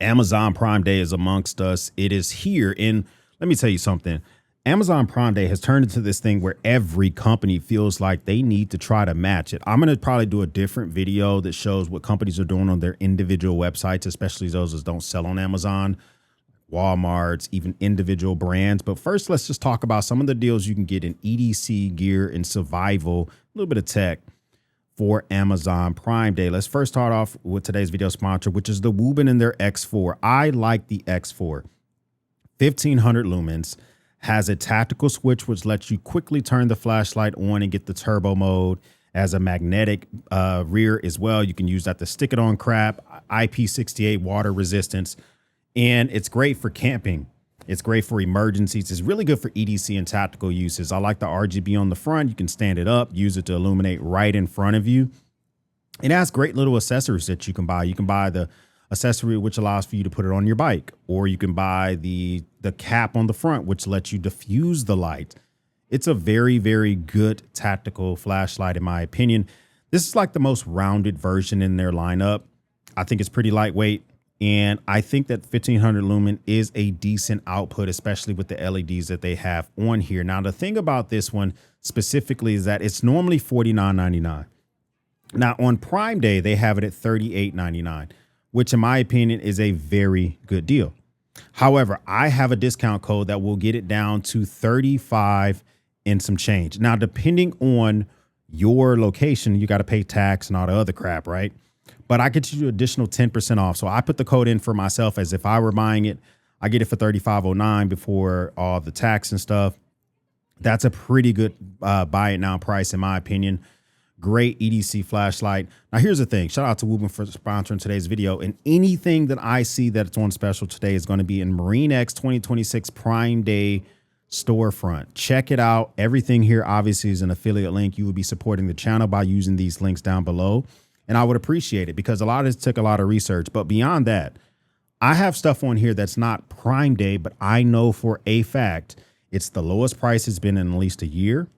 Amazon Prime Day is amongst us. It is here. And let me tell you something. Amazon Prime Day has turned into this thing where every company feels like they need to try to match it. I'm going to probably do a different video that shows what companies are doing on their individual websites, especially those that don't sell on Amazon, Walmart's, even individual brands. But first, let's just talk about some of the deals you can get in EDC gear and survival, a little bit of tech for Amazon Prime Day. Let's first start off with today's video sponsor, which is the Woobin and their X4. I like the X4. 1500 lumens, has a tactical switch, which lets you quickly turn the flashlight on and get the turbo mode, as a magnetic rear as well. You can use that to stick it on crap, IP68 water resistance, and it's great for camping. It's great for emergencies. It's really good for EDC and tactical uses. I like the RGB on the front. You can stand it up, use it to illuminate right in front of you. It has great little accessories that you can buy. You can buy the accessory, which allows for you to put it on your bike, or you can buy the cap on the front, which lets you diffuse the light. It's a very, very good tactical flashlight, in my opinion. This is like the most rounded version in their lineup. I think it's pretty lightweight. And I think that 1500 lumen is a decent output, especially with the LEDs that they have on here. Now, the thing about this one specifically is that it's normally $49.99. Now, on Prime Day, they have it at $38.99, which in my opinion is a very good deal. However, I have a discount code that will get it down to $35 and some change. Now, depending on your location, you got to pay tax and all the other crap, right? But I get you additional 10% off. So I put the code in for myself as if I were buying it. I get it for $35.09 before all the tax and stuff. That's a pretty good buy it now price, in my opinion. Great EDC flashlight. Now, here's the thing. Shout out to Woobin for sponsoring today's video. And anything that I see that it's on special today is going to be in MarineX 2026 Prime Day storefront. Check it out. Everything here obviously is an affiliate link. You will be supporting the channel by using these links down below. And I would appreciate it because a lot of this took a lot of research. But beyond that, I have stuff on here that's not Prime Day, but I know for a fact it's the lowest price it's been in at least a year.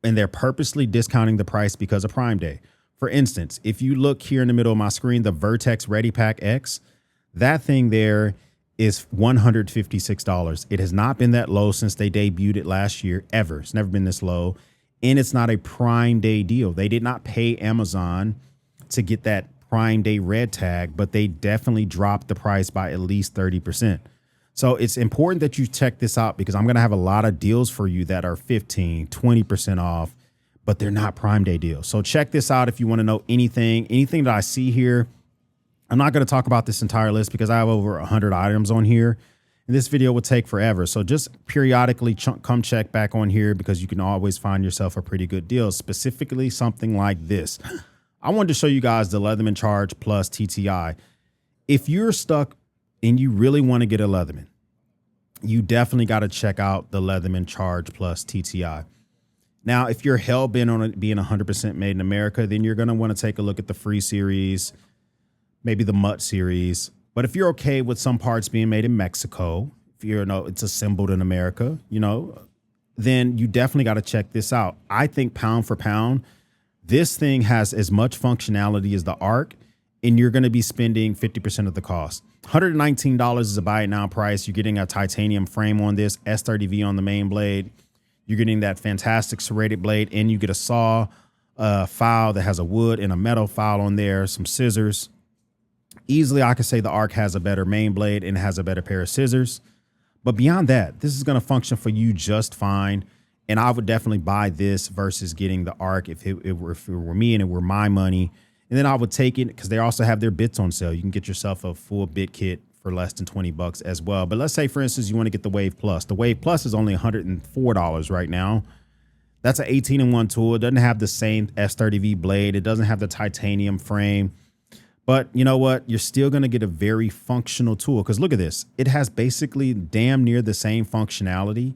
And they're purposely discounting the price because of Prime Day. For instance, if you look here in the middle of my screen, the Vertx Ready Pack X, that thing there is $156. It has not been that low since they debuted it last year, ever. It's never been this low. And it's not a Prime Day deal. They did not pay Amazon to get that Prime Day red tag, but they definitely dropped the price by at least 30%. So it's important that you check this out because I'm going to have a lot of deals for you that are 15, 20% off, but they're not Prime Day deals. So check this out if you want to know anything that I see here. I'm not going to talk about this entire list because I have over 100 items on here. And this video will take forever. So just periodically come check back on here because you can always find yourself a pretty good deal, specifically something like this. I wanted to show you guys the Leatherman Charge Plus TTI. If you're stuck and you really want to get a Leatherman, you definitely got to check out the Leatherman Charge Plus TTI. Now, if you're hell bent on it being 100% made in America, then you're going to want to take a look at the Free series, maybe the Mutt series. But if you're okay with some parts being made in Mexico, if you're it's assembled in America, then you definitely got to check this out. I think pound for pound, this thing has as much functionality as the Ark, and you're going to be spending 50% of the cost. $119 is a buy it now price. You're getting a titanium frame on this, S30V on the main blade. You're getting that fantastic serrated blade, and you get a saw file that has a wood and a metal file on there, some scissors. Easily, I could say the Ark has a better main blade and has a better pair of scissors. But beyond that, this is going to function for you just fine. And I would definitely buy this versus getting the Ark if it were me and it were my money. And then I would take it because they also have their bits on sale. You can get yourself a full bit kit for less than 20 bucks as well. But let's say, for instance, you want to get the Wave Plus. The Wave Plus is only $104 right now. That's an 18-in-1 tool. It doesn't have the same S30V blade. It doesn't have the titanium frame. But you know what? You're still going to get a very functional tool because look at this. It has basically damn near the same functionality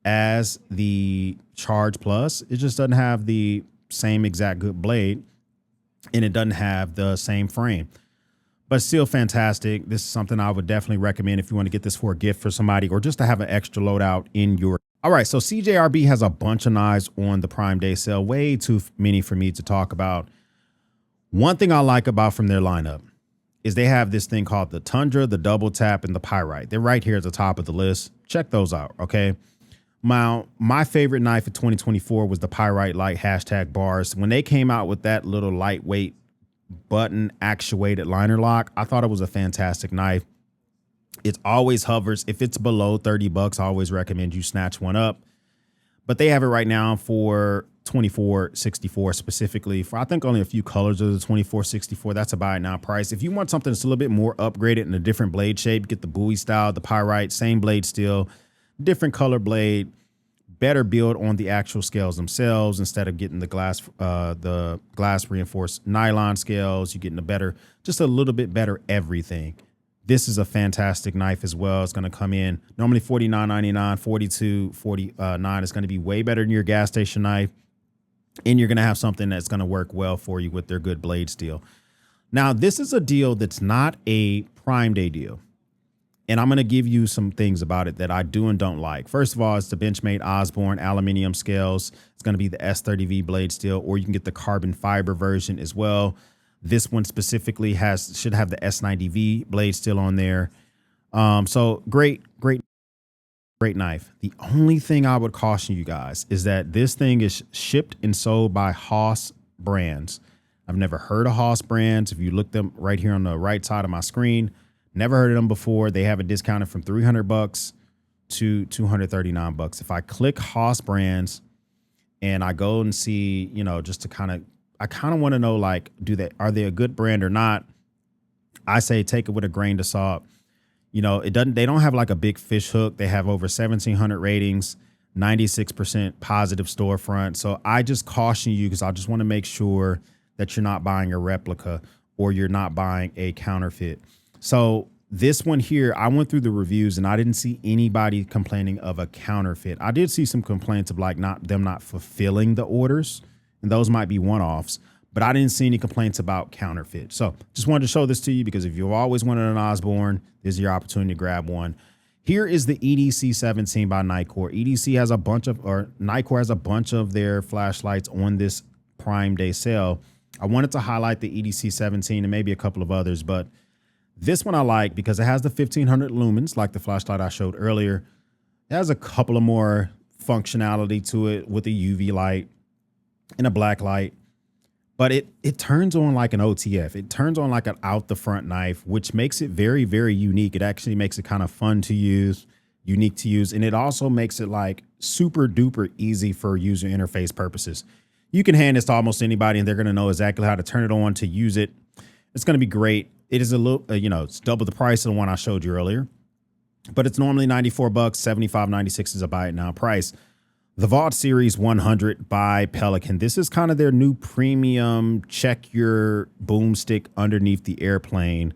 as the Charge Plus. It just doesn't have the same exact good blade, and it doesn't have the same frame, but still fantastic. This is something I would definitely recommend if you want to get this for a gift for somebody or just to have an extra loadout in your. All right, so CJRB has a bunch of knives on the Prime Day sale, way too many for me to talk about. One thing I like about from their lineup is they have this thing called the Tundra, the Double Tap, and the Pyrite. They're right here at the top of the list. Check those out, okay? My favorite knife of 2024 was the Pyrite Light #bars. When they came out with that little lightweight button actuated liner lock, I thought it was a fantastic knife. It always hovers. If it's below 30 bucks, I always recommend you snatch one up. But they have it right now for 2464 specifically, for I think only a few colors of the 2464. That's a buy it now price. If you want something that's a little bit more upgraded in a different blade shape, get the Bowie style, the Pyrite, same blade steel, different color blade, better build on the actual scales themselves instead of getting the glass reinforced nylon scales. You're getting a better, just a little bit better everything. This is a fantastic knife as well. It's going to come in normally $49.99, $42.49. It's going to be way better than your gas station knife. And you're going to have something that's going to work well for you with their good blade steel. Now, this is a deal that's not a Prime Day deal. And I'm going to give you some things about it that I do and don't like. First of all, it's the Benchmade Osborne aluminum scales. It's going to be the S30V blade steel, or you can get the carbon fiber version as well. This one specifically should have the S90V blade steel on there. So great knife. The only thing I would caution you guys is that this thing is shipped and sold by Haas Brands. I've never heard of Haas Brands. If you look them right here on the right side of my screen, never heard of them before. They have it discounted from 300 bucks to 239 bucks. If I click Haas Brands and I go and see, just to I kind of want to know, like, are they a good brand or not? I say take it with a grain of salt. They don't have like a big fish hook. They have over 1,700 ratings, 96% positive storefront. So I just caution you, because I just want to make sure that you're not buying a replica or you're not buying a counterfeit. So this one here, I went through the reviews and I didn't see anybody complaining of a counterfeit. I did see some complaints of like them not fulfilling the orders, and those might be one-offs, but I didn't see any complaints about counterfeit. So just wanted to show this to you, because if you've always wanted an Osborne, this is your opportunity to grab one. Here is the EDC17 by Nitecore. Nitecore has a bunch of their flashlights on this Prime Day sale. I wanted to highlight the EDC17 and maybe a couple of others, but this one I like because it has the 1500 lumens, like the flashlight I showed earlier. It has a couple of more functionality to it with a UV light and a black light, but it turns on like an OTF. It turns on like an out the front knife, which makes it very, very unique. It actually makes it kind of fun to use, unique to use. And it also makes it like super duper easy for user interface purposes. You can hand this to almost anybody and they're going to know exactly how to turn it on to use it. It's going to be great. It is a little, it's double the price of the one I showed you earlier, but it's normally 94 bucks, 75.96 is a buy it now price. The Vault Series 100 by Pelican. This is kind of their new premium, check your boomstick underneath the airplane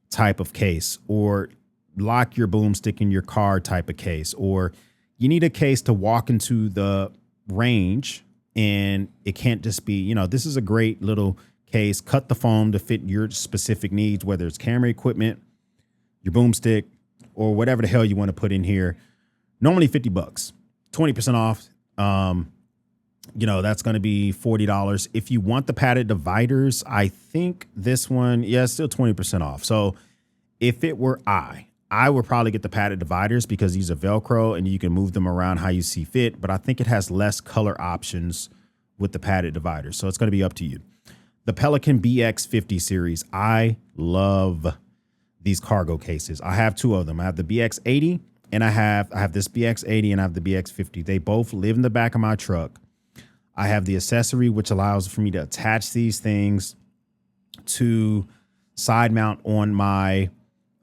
type of case, or lock your boomstick in your car type of case, or you need a case to walk into the range and it can't just be, this is a great little case, cut the foam to fit your specific needs, whether it's camera equipment, your boomstick, or whatever the hell you want to put in here. Normally 50 bucks. 20% off. That's going to be $40. If you want the padded dividers, I think this one, it's still 20% off. So if it were I would probably get the padded dividers because these are Velcro and you can move them around how you see fit. But I think it has less color options with the padded dividers. So it's going to be up to you. The Pelican BX50 series. I love these cargo cases. I have two of them. I have the BX80. And I have this BX80 and I have the BX50. They both live in the back of my truck. I have the accessory, which allows for me to attach these things to side mount on my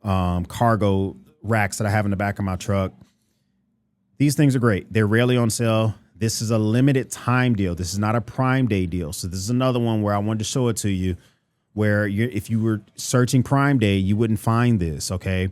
cargo racks that I have in the back of my truck. These things are great. They're rarely on sale. This is a limited time deal. This is not a Prime Day deal. So this is another one where I wanted to show it to you, where if you were searching Prime Day, you wouldn't find this, okay?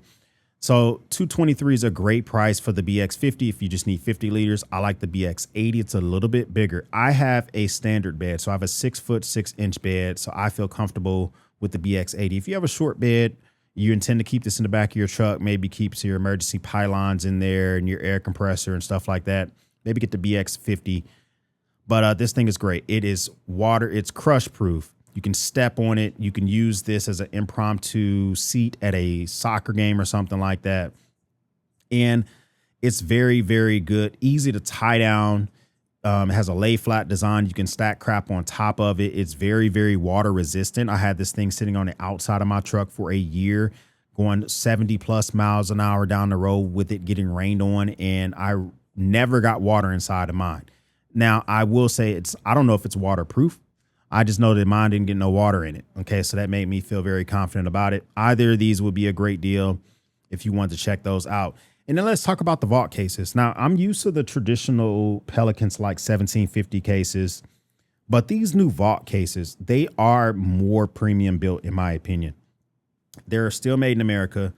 So $223 is a great price for the BX50 if you just need 50 liters. I like the BX80. It's a little bit bigger. I have a standard bed, so I have a 6'6" bed, so I feel comfortable with the BX80. If you have a short bed, you intend to keep this in the back of your truck, maybe keeps your emergency pylons in there and your air compressor and stuff like that, maybe get the BX50. But this thing is great. It is water. It's crush proof. You can step on it. You can use this as an impromptu seat at a soccer game or something like that. And it's very, very good. Easy to tie down. It has a lay flat design. You can stack crap on top of it. It's very, very water resistant. I had this thing sitting on the outside of my truck for a year, going 70 plus miles an hour down the road with it getting rained on. And I never got water inside of mine. Now, I will say I don't know if it's waterproof. I just know that mine didn't get no water in it. Okay, so that made me feel very confident about it. Either of these would be a great deal if you want to check those out. And then let's talk about the vault cases. Now, I'm used to the traditional Pelicans like 1750 cases, but these new vault cases, they are more premium built in my opinion. They're still made in America.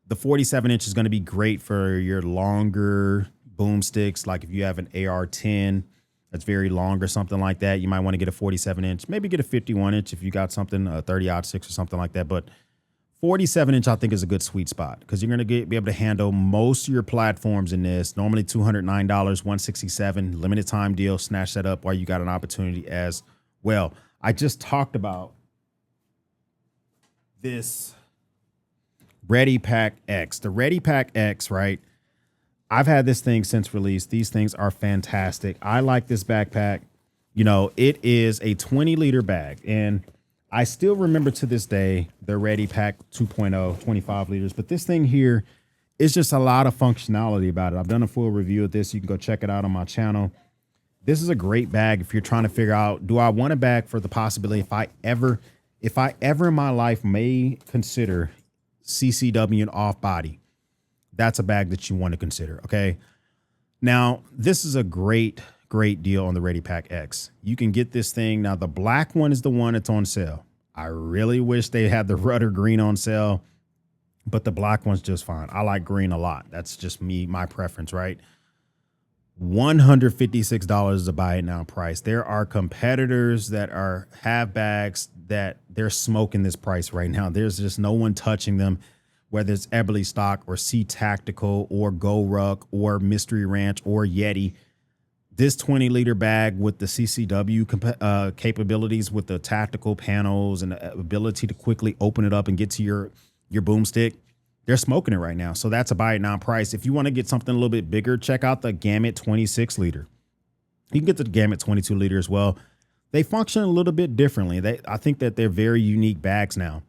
The 47 inch is going to be great for your longer boomsticks. Like if you have an AR-10 that's very long or something like that, you might want to get a 47 inch, maybe get a 51 inch if you got something, a 30-06 or something like that. But 47 inch, I think, is a good sweet spot because you're going to be able to handle most of your platforms in this. Normally $209, $167, limited time deal. Snatch that up while you got an opportunity as well. I just talked about this Ready Pack X. The Ready Pack X, right? I've had this thing since release. These things are fantastic. I like this backpack. You know, it is a 20-liter bag. And I still remember to this day the Ready Pack 2.0, 25 liters. But this thing here is just a lot of functionality about it. I've done a full review of this. You can go check it out on my channel. This is a great bag if you're trying to figure out, do I want a bag for the possibility if I ever in my life may consider CCW and off body, that's a bag that you want to consider. Okay. Now, this is a great deal on the Ready Pack X. You can get this thing. Now, the black one is the one that's on sale. I really wish they had the rudder green on sale, but the black one's just fine. I like green a lot. That's just my preference, right? $156 is a buy it now price. There are competitors that have bags that they're smoking this price right now. There's just no one touching them, whether it's Eberlestock or Sea Tactical or Go Ruck or Mystery Ranch or Yeti. This 20-liter bag with the CCW capabilities with the tactical panels and the ability to quickly open it up and get to your boomstick, they're smoking it right now. So that's a buy it now price. If you want to get something a little bit bigger, check out the Gamut 26-liter. You can get the Gamut 22-liter as well. They function a little bit differently. I think that they're very unique bags now.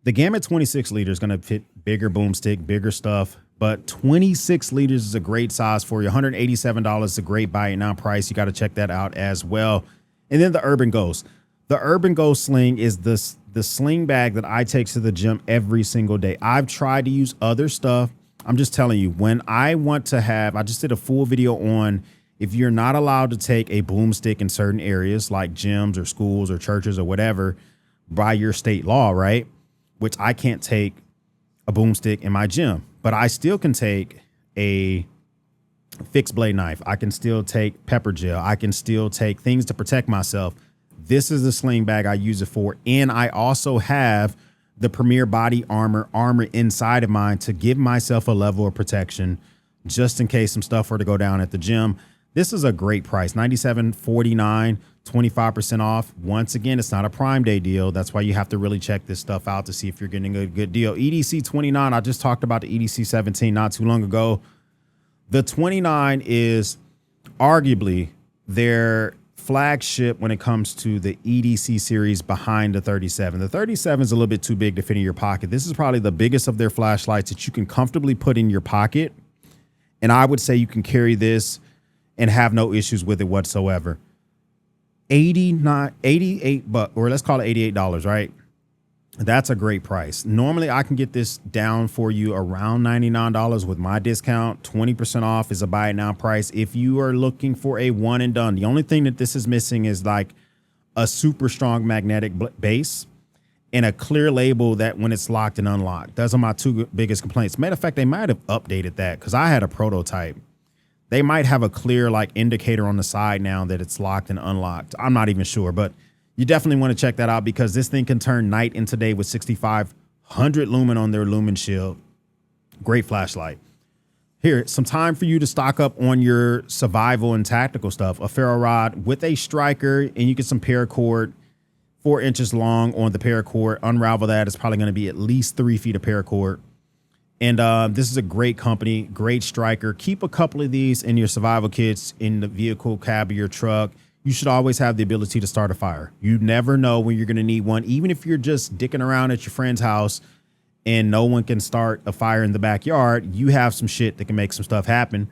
The Gamut 26-liter is going to fit bigger boomstick, bigger stuff, but 26 liters is a great size for you. $187 is a great buy it now price. You got to check that out as well. And then the Urban Ghost. The Urban Ghost sling is the sling bag that I take to the gym every single day. I've tried to use other stuff. I'm just telling you, when I want to have, I just did a full video on if you're not allowed to take a boomstick in certain areas like gyms or schools or churches or whatever by your state law, right? Which I can't take a boomstick in my gym, but I still can take a fixed blade knife. I can still take pepper gel. I can still take things to protect myself. This is the sling bag I use it for. And I also have the Premier Body Armor inside of mine to give myself a level of protection just in case some stuff were to go down at the gym. This is a great price, $97.49, 25% off. Once again, it's not a Prime Day deal. That's why you have to really check this stuff out to see if you're getting a good deal. EDC29, I just talked about the EDC17 not too long ago. The 29 is arguably their flagship when it comes to the EDC series behind the 37. The 37 is a little bit too big to fit in your pocket. This is probably the biggest of their flashlights that you can comfortably put in your pocket. And I would say you can carry this and have no issues with it whatsoever. $88, or let's call it $88, right? That's a great price. Normally I can get this down for you around $99 with my discount. 20% off is a buy it now price. If you are looking for a one and done, the only thing that this is missing is like a super strong magnetic base and a clear label that when it's locked and unlocked. Those are my two biggest complaints. Matter of fact, they might have updated that because I had a prototype. They might have a clear like indicator on the side now that it's locked and unlocked. I'm not even sure, but you definitely want to check that out because this thing can turn night into day with 6,500 lumen on their lumen shield. Great flashlight. Here, some time for you to stock up on your survival and tactical stuff. A ferro rod with a striker, and you get some paracord. 4 inches long on the paracord. Unravel that. It's probably going to be at least 3 feet of paracord. And this is a great company, great striker. Keep a couple of these in your survival kits in the vehicle cab of your truck. You should always have the ability to start a fire. You never know when you're going to need one, even if you're just dicking around at your friend's house and no one can start a fire in the backyard. You have some shit that can make some stuff happen.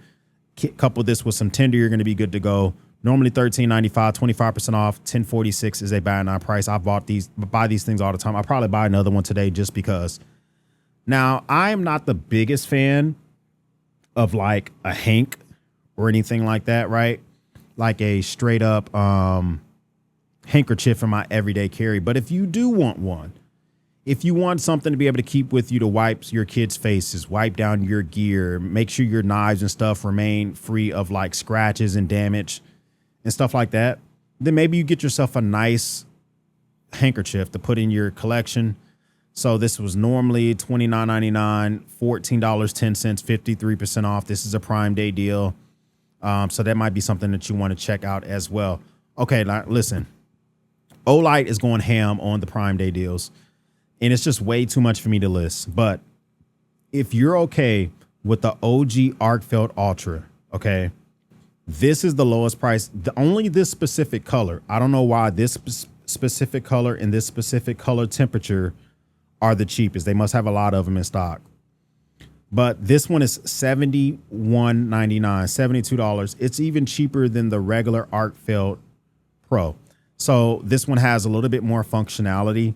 Couple this with some tinder, you're going to be good to go. Normally $13.95, 25% off. $10.46 is a buy now price. I buy these things all the time. I'll probably buy another one today just because. Now, I am not the biggest fan of like a hank or anything like that, right? Like a straight up handkerchief for my everyday carry. But if you do want one, if you want something to be able to keep with you to wipe your kids' faces, wipe down your gear, make sure your knives and stuff remain free of like scratches and damage and stuff like that, then maybe you get yourself a nice handkerchief to put in your collection. So this was normally $29.99, $14.10, 53% off. This is a Prime Day deal. So that might be something that you want to check out as well. Okay, listen, Olight is going ham on the Prime Day deals, and it's just way too much for me to list. But if you're okay with the OG Arkfeld Ultra, okay, this is the lowest price. Only this specific color. I don't know why this specific color and this specific color temperature are the cheapest. They must have a lot of them in stock. But this one is $71.99, $72. It's even cheaper than the regular Arkfeld Pro. So this one has a little bit more functionality,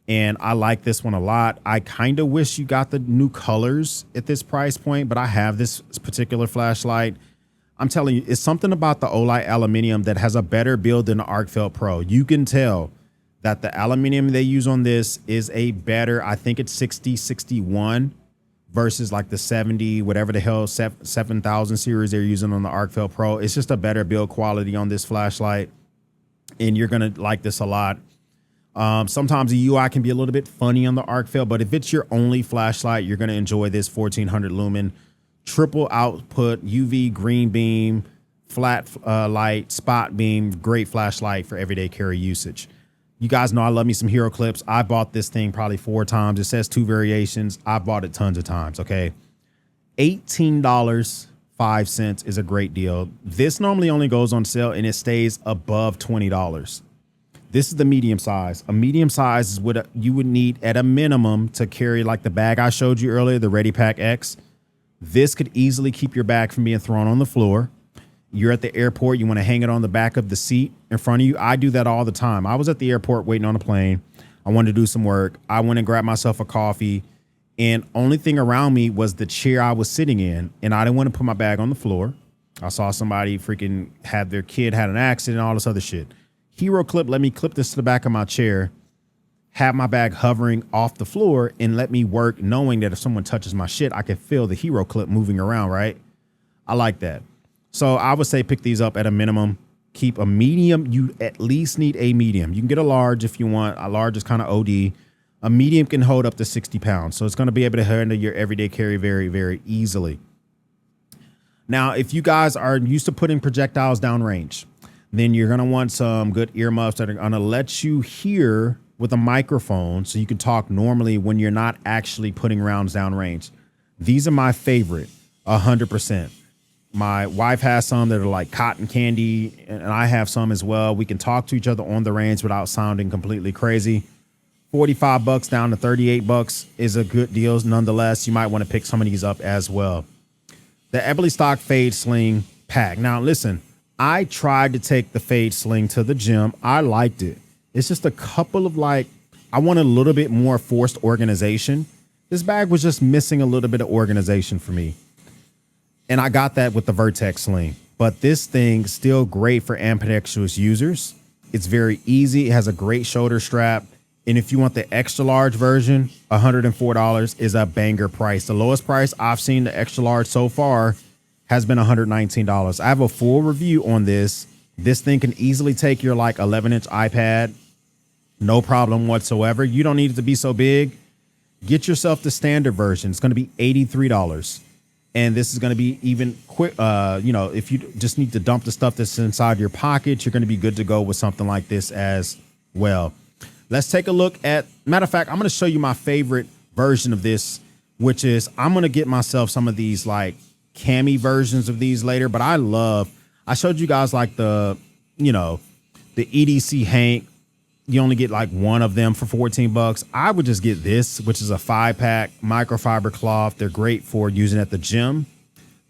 and I like this one a lot. I kind of wish you got the new colors at this price point, but I have this particular flashlight. I'm telling you, it's something about the Olight aluminum that has a better build than the Arkfeld Pro. You can tell that the aluminum they use on this is a better, I think it's 6061 versus like the 70, whatever the hell, 7000 series they're using on the Arkfeld Pro. It's just a better build quality on this flashlight, and you're going to like this a lot. Sometimes the UI can be a little bit funny on the Arkfeld, but if it's your only flashlight, you're going to enjoy this 1400 lumen, triple output, UV green beam, flat light, spot beam, great flashlight for everyday carry usage. You guys know I love me some hero clips. I bought this thing probably 4 times. It says 2 variations. I bought it tons of times. Okay. $18.05 is a great deal. This normally only goes on sale and it stays above $20. This is the medium size. A medium size is what you would need at a minimum to carry like the bag I showed you earlier, the Ready Pack X. This could easily keep your bag from being thrown on the floor. You're at the airport, you want to hang it on the back of the seat in front of you. I do that all the time. I was at the airport waiting on a plane. I wanted to do some work. I went and grabbed myself a coffee, and only thing around me was the chair I was sitting in, and I didn't want to put my bag on the floor. I saw somebody freaking had their kid had an accident, all this other shit. Hero Clip let me clip this to the back of my chair, have my bag hovering off the floor, and let me work knowing that if someone touches my shit, I can feel the Hero Clip moving around, right? I like that. So I would say pick these up at a minimum. Keep a medium. You at least need a medium. You can get a large if you want. A large is kind of OD. A medium can hold up to 60 pounds. So it's going to be able to handle your everyday carry very, very easily. Now, if you guys are used to putting projectiles downrange, then you're going to want some good earmuffs that are going to let you hear with a microphone so you can talk normally when you're not actually putting rounds downrange. These are my favorite, 100%. My wife has some that are like cotton candy, and I have some as well. We can talk to each other on the range without sounding completely crazy. $45 down to $38 is a good deal. Nonetheless, you might want to pick some of these up as well. The Eberlestock Fade Sling Pack. Now, listen, I tried to take the Fade Sling to the gym. I liked it. It's just a couple of I wanted a little bit more forced organization. This bag was just missing a little bit of organization for me. And I got that with the Vertx sling, but this thing is still great for ambidextrous users. It's very easy. It has a great shoulder strap. And if you want the extra large version, $104 is a banger price. The lowest price I've seen the extra large so far has been $119. I have a full review on this. This thing can easily take your 11-inch iPad. No problem whatsoever. You don't need it to be so big. Get yourself the standard version. It's going to be $83. And this is going to be even quick. If you just need to dump the stuff that's inside your pocket, you're going to be good to go with something like this as well. Let's take a look at, matter of fact, I'm going to show you my favorite version of this, which is I'm going to get myself some of these like cami versions of these later. But I showed you guys like the EDC Hank. You only get like one of them for 14 bucks. I would just get this, which is a 5-pack microfiber cloth. They're great for using at the gym.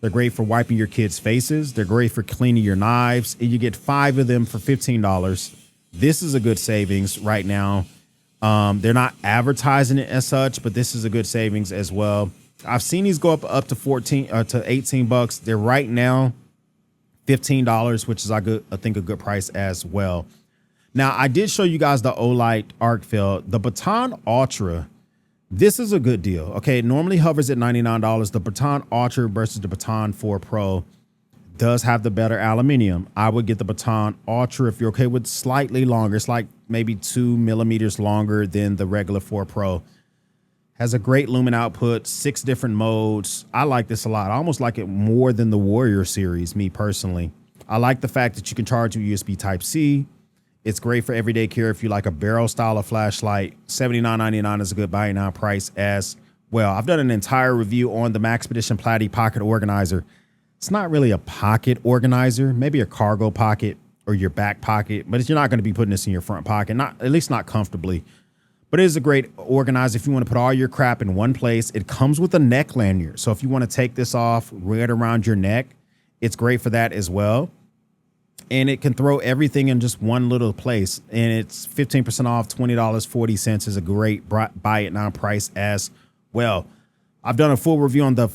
They're great for wiping your kids' faces. They're great for cleaning your knives. And you get 5 of them for $15. This is a good savings right now. They're not advertising it as such, but this is a good savings as well. I've seen these go up to 14 to 18 bucks. They're right now $15, which is I think a good price as well. Now, I did show you guys the Olight Arkfeld. The Baton Ultra, this is a good deal. Okay, it normally hovers at $99. The Baton Ultra versus the Baton 4 Pro does have the better aluminum. I would get the Baton Ultra if you're okay with slightly longer. It's like maybe 2 millimeters longer than the regular 4 Pro. Has a great lumen output, 6 different modes. I like this a lot. I almost like it more than the Warrior series, me personally. I like the fact that you can charge with USB Type-C. It's great for everyday care if you like a barrel style of flashlight. $79.99 is a good buy now price as well. I've done an entire review on the Maxpedition Platy Pocket Organizer. It's not really a pocket organizer, maybe a cargo pocket or your back pocket, but you're not going to be putting this in your front pocket, at least not comfortably. But it is a great organizer if you want to put all your crap in one place. It comes with a neck lanyard. So if you want to take this off, wear it around your neck, it's great for that as well. And it can throw everything in just one little place. And it's 15% off, $20.40 is a great buy it now price as well. I've done a full review on the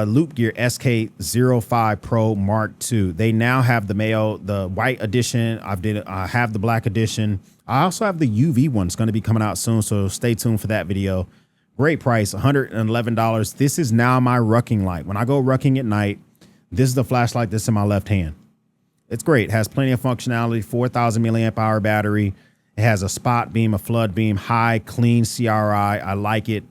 Loop Gear SK05 Pro Mark II. They now have the white edition. I have the black edition. I also have the UV one. It's going to be coming out soon, so stay tuned for that video. Great price, $111. This is now my rucking light. When I go rucking at night, this is the flashlight that's in my left hand. It's great. It has plenty of functionality, 4,000 milliamp hour battery. It has a spot beam, a flood beam, high, clean CRI. I like it.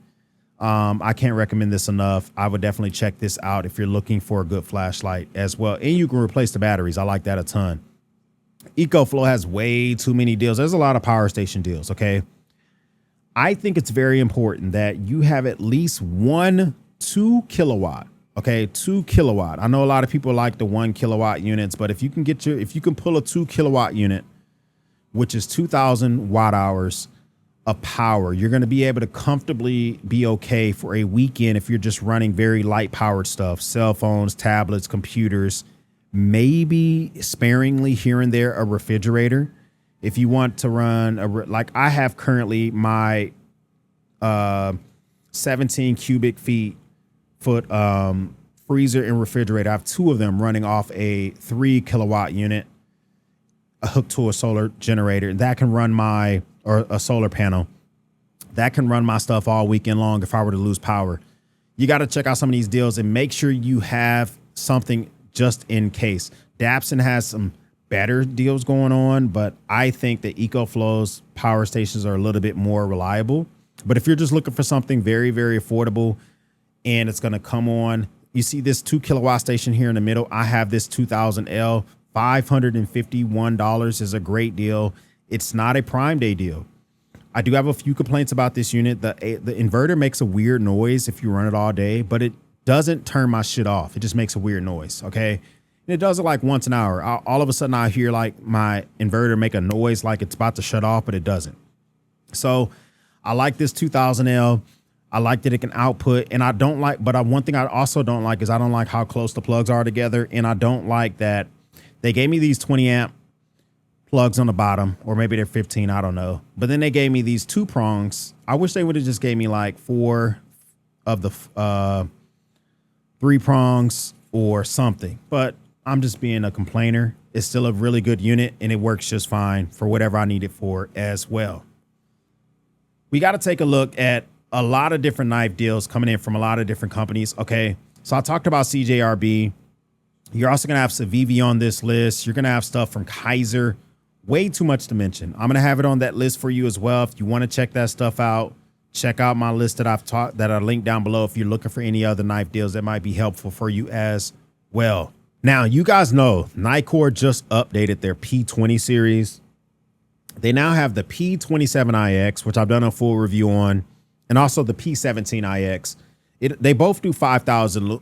I can't recommend this enough. I would definitely check this out if you're looking for a good flashlight as well. And you can replace the batteries. I like that a ton. EcoFlow has way too many deals. There's a lot of power station deals, okay? I think it's very important that you have at least 2 kilowatt. Okay, 2 kilowatt. I know a lot of people like the 1 kilowatt units, but if you can pull a 2 kilowatt unit, which is 2,000 watt hours of power, you're going to be able to comfortably be okay for a weekend if you're just running very light powered stuff, cell phones, tablets, computers, maybe sparingly here and there a refrigerator. If you want to run like I have currently my 17 cubic foot freezer and refrigerator. I have 2 of them running off a 3 kilowatt unit hooked to a solar generator that can run a solar panel that can run my stuff all weekend long if I were to lose power. You got to check out some of these deals and make sure you have something just in case. Dapson has some better deals going on, but I think that EcoFlow's power stations are a little bit more reliable. But if you're just looking for something very, very affordable, and it's going to come on. You see this 2 kilowatt station here in the middle. I have this 2000L, $551 is a great deal. It's not a Prime Day deal. I do have a few complaints about this unit. The inverter makes a weird noise if you run it all day, but it doesn't turn my shit off. It just makes a weird noise, okay? And it does it like once an hour. All of a sudden I hear like my inverter make a noise like it's about to shut off, but it doesn't. So I like this 2000L. I like that it can output, and I don't like, but one thing I also don't like is I don't like how close the plugs are together. And I don't like that they gave me these 20 amp plugs on the bottom, or maybe they're 15, I don't know. But then they gave me these 2 prongs. I wish they would have just gave me like 4 of the 3 prongs or something, but I'm just being a complainer. It's still a really good unit and it works just fine for whatever I need it for as well. We got to take a look at a lot of different knife deals coming in from a lot of different companies. Okay, so I talked about CJRB. You're also going to have Civivi on this list. You're going to have stuff from Kaiser. Way too much to mention. I'm going to have it on that list for you as well. If you want to check that stuff out, check out my list that I linked down below if you're looking for any other knife deals that might be helpful for you as well. Now, you guys know Nitecore just updated their P20 series. They now have the P27IX, which I've done a full review on, and also the P17IX. They both do 5,000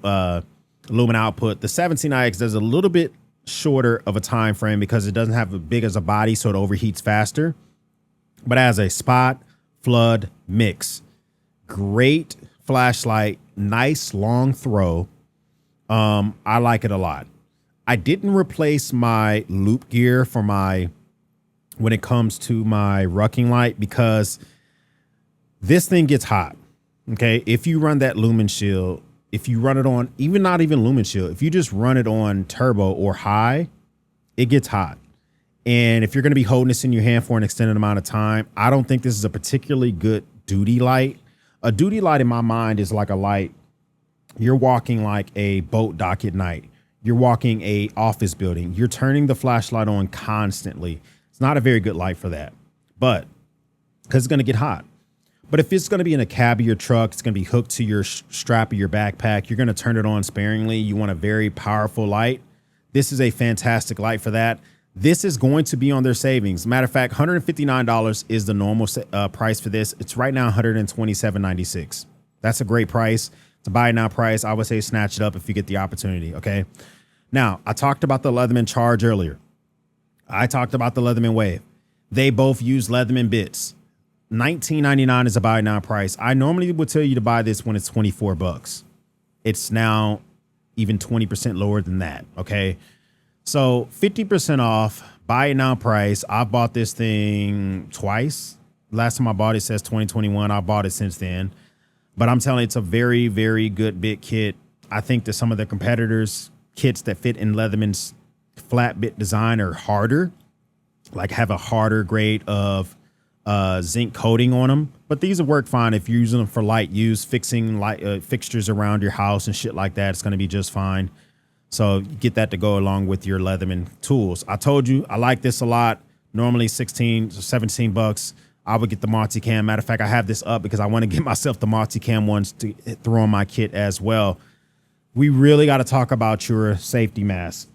lumen output. The 17IX does a little bit shorter of a time frame because it doesn't have as big as a body, so it overheats faster. But as a spot, flood, mix, great flashlight, nice long throw. I like it a lot. I didn't replace my loop gear for when it comes to my rucking light because this thing gets hot. Okay. If you run that lumen shield, if you run it on, not even lumen shield, if you just run it on turbo or high, it gets hot. And if you're going to be holding this in your hand for an extended amount of time, I don't think this is a particularly good duty light. A duty light in my mind is like a light. You're walking like a boat dock at night. You're walking a office building. You're turning the flashlight on constantly. It's not a very good light for that, but because it's going to get hot. But if it's going to be in a cab of your truck, it's going to be hooked to your strap of your backpack. You're going to turn it on sparingly. You want a very powerful light. This is a fantastic light for that. This is going to be on their savings. Matter of fact, $159 is the normal price for this. It's right now $127.96. That's a great price. It's a buy now price. I would say snatch it up if you get the opportunity. Okay. Now, I talked about the Leatherman Charge earlier. I talked about the Leatherman Wave. They both use Leatherman bits. $19.99 is a buy now price. I normally would tell you to buy this when it's $24. It's now even 20% lower than that. Okay. So 50% off, buy it now price. I've bought this thing twice. Last time I bought it says 2021. I bought it since then. But I'm telling you, it's a very, very good bit kit. I think that some of the competitors' kits that fit in Leatherman's flat bit design are harder, like have a harder grade of zinc coating on them. But these will work fine if you're using them for light use, fixing light fixtures around your house and shit like that. It's going to be just fine. So get that to go along with your Leatherman tools. I told you I like this a lot. Normally 16, 17 bucks. I would get the multicam. Matter of fact, I have this up because I want to get myself the multicam ones to throw on my kit as well. We really got to talk about your safety mask.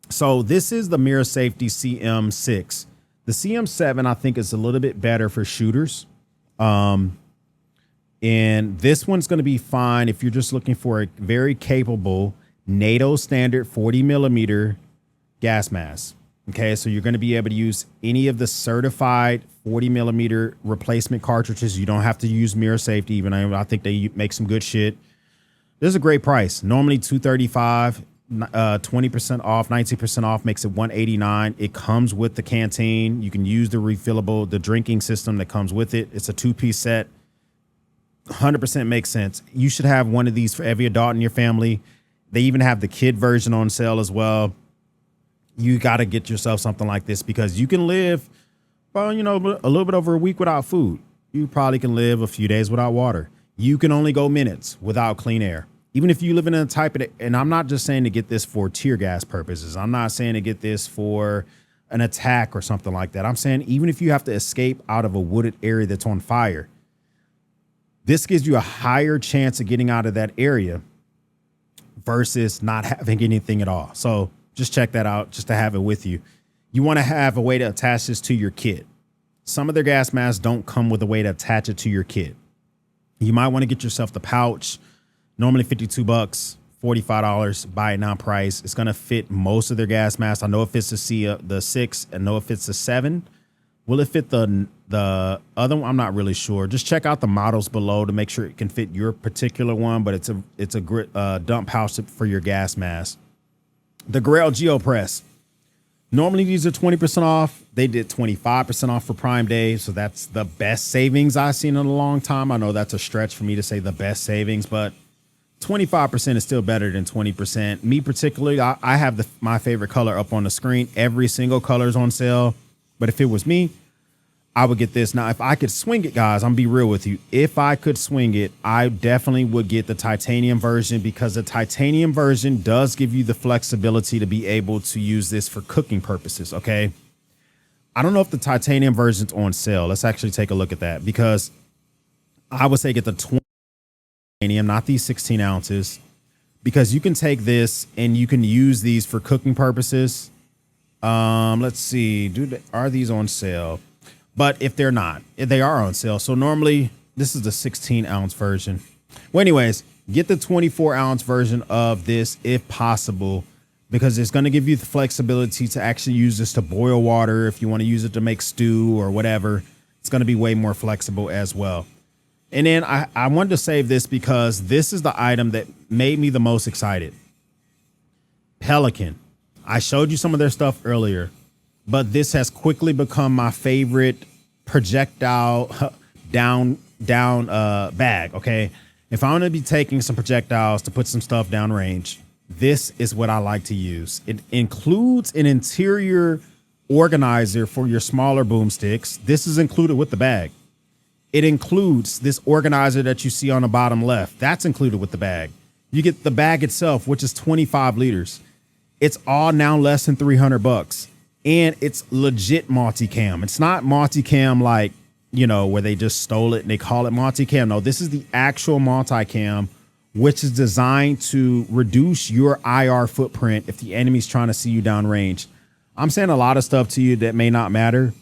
So this is the Mirror Safety CM6. The CM7, I think, is a little bit better for shooters. And this one's going to be fine if you're just looking for a very capable NATO standard 40 millimeter gas mask. Okay, so you're going to be able to use any of the certified 40 millimeter replacement cartridges. You don't have to use Mirror Safety, even I think they make some good shit. This is a great price. Normally $235, 20% off, 19% off makes it $189. It comes with the canteen. You can use the refillable, the drinking system that comes with it. It's a 2-piece set. 100% makes sense. You should have one of these for every adult in your family. They even have the kid version on sale as well. You got to get yourself something like this because you can live, well, you know, a little bit over a week without food. You probably can live a few days without water. You can only go minutes without clean air. Even if you live in a type of, and I'm not just saying to get this for tear gas purposes. I'm not saying to get this for an attack or something like that. I'm saying even if you have to escape out of a wooded area that's on fire, this gives you a higher chance of getting out of that area versus not having anything at all. So just check that out just to have it with you. You want to have a way to attach this to your kit. Some of their gas masks don't come with a way to attach it to your kit. You might want to get yourself the pouch. Normally 52 bucks, $45, buy it now price. It's going to fit most of their gas masks. I know it fits the 6 and know it fits the 7. Will it fit the other one? I'm not really sure. Just check out the models below to make sure it can fit your particular one, but it's a dump pouch for your gas mask. The Grail GeoPress. Normally these are 20% off. They did 25% off for Prime Day. So that's the best savings I've seen in a long time. I know that's a stretch for me to say the best savings, but 25% is still better than 20%. Me particularly, I have my favorite color up on the screen. Every single color is on sale. But if it was me, I would get this. Now, if I could swing it, guys, I'm gonna be real with you. If I could swing it, I definitely would get the titanium version because the titanium version does give you the flexibility to be able to use this for cooking purposes. Okay. I don't know if the titanium version's on sale. Let's actually take a look at that because I would say get the 20 titanium, not these 16 ounces, because you can take this and you can use these for cooking purposes. Let's see. Are these on sale? But if they're not, if they are on sale. So normally this is the 16-ounce version. Well, anyways, get the 24-ounce version of this if possible, because it's going to give you the flexibility to actually use this to boil water. If you want to use it to make stew or whatever, it's going to be way more flexible as well. And then I wanted to save this because this is the item that made me the most excited. Pelican. I showed you some of their stuff earlier, but this has quickly become my favorite projectile down bag. Okay. If I'm going to be taking some projectiles to put some stuff downrange, this is what I like to use. It includes an interior organizer for your smaller boomsticks. This is included with the bag. It includes this organizer that you see on the bottom left. That's included with the bag. You get the bag itself, which is 25 liters. It's all now less than $300, and it's legit multicam. It's not multicam like, you know, where they just stole it and they call it multicam. No, this is the actual multicam, which is designed to reduce your IR footprint if the enemy's trying to see you downrange. I'm saying a lot of stuff to you that may not matter,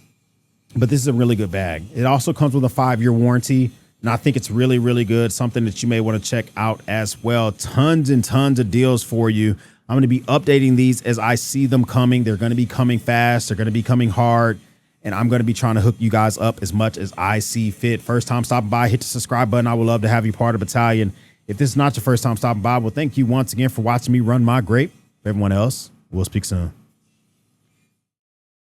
but this is a really good bag. It also comes with a 5-year warranty, and I think it's really, really good. Something that you may want to check out as well. Tons and tons of deals for you. I'm going to be updating these as I see them coming. They're going to be coming fast. They're going to be coming hard. And I'm going to be trying to hook you guys up as much as I see fit. First time stopping by, hit the subscribe button. I would love to have you part of Battalion. If this is not your first time stopping by, well, thank you once again for watching me run my grape. For everyone else, we'll speak soon.